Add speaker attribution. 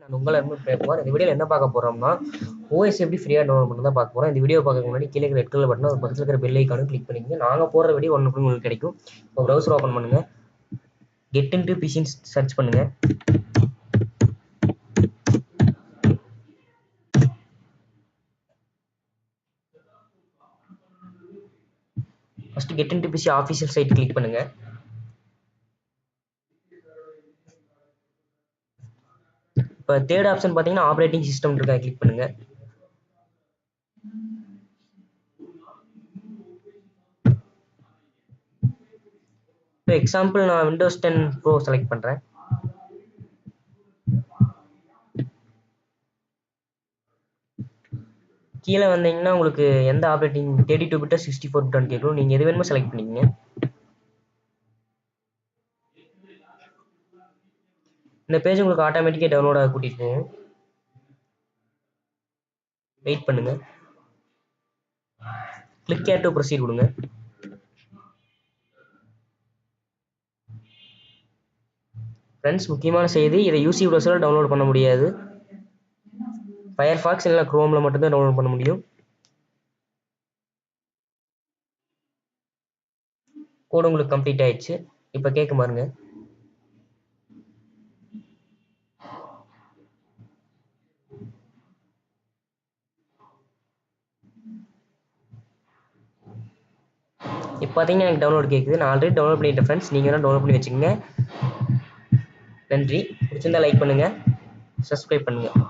Speaker 1: நான் உங்களை பேசுவோம். இந்த வீடியோவில் என்ன பார்க்க போகிறோம்னா ஓஎஸ் எப்படி ஃப்ரீயாக டவுன்லோட் பண்ணி தான் பார்க்க போகிறோம். இந்த வீடியோ பார்க்க முன்னாடி கீழே ரெட் கலர் பட்டன் ஒரு பக்கத்தில் இருக்கிற பெல் ஐக்கானும் கிளிக் பண்ணிக்கோங்க. நாங்கள் போடுற வீடியோ ஒன்று உங்களுக்கு கிடைக்கும். இப்போ ப்ரௌசர் ஓப்பன் பண்ணுங்கள். கெட் இன்டு பிசின்னு சர்ச் பண்ணுங்கள். First get into PC official site click பண்ணுங்கள். இப்போ தேர்ட் ஆப்ஷன் பார்த்தீங்கன்னா ஆப்ரேட்டிங் சிஸ்டம் இருக்கா, கிளிக் பண்ணுங்க. இப்போ எக்ஸாம்பிள் நான் விண்டோஸ் 10 ப்ரோ செலக்ட் பண்ணுறேன். கீழே வந்தீங்கன்னா உங்களுக்கு எந்த ஆப்ரேட்டிங் 32 பிட்டா 64 பிட்டான்னு கேட்கும். நீங்கள் எது வேணுமோ செலக்ட் பண்ணிக்கங்க. இந்த பேஜ் உங்களுக்கு ஆட்டோமேட்டிக்காக டவுன்லோட் ஆக கூட்டிகிட்டு போகும். வெயிட் பண்ணுங்க. கிளிக் ஹியர் டு ப்ரொசீட் கொடுங்க. ஃப்ரெண்ட்ஸ், முக்கியமான செய்தி, இதை யூசி ப்ரௌசரில் டவுன்லோட் பண்ண முடியாது. ஃபயர்ஃபாக்ஸ் இல்லை குரோமில் மட்டும்தான் டவுன்லோட் பண்ண முடியும். கோடு உங்களுக்கு கம்ப்ளீட் ஆயிடுச்சு. இப்போ கேட்க பாருங்க. இப்போ பார்த்தீங்கன்னா எனக்கு டவுன்லோட் கேட்குது. நான் ஆல்ரெடி டவுன்லோட் பண்ணிட்டேன் ஃப்ரெண்ட்ஸ். நீங்கள் வேணால் டவுன்லோட் பண்ணி வச்சுக்கோங்க. நன்றி. பிடிச்சிருந்தா லைக் பண்ணுங்கள், சப்ஸ்கிரைப் பண்ணுங்கள்.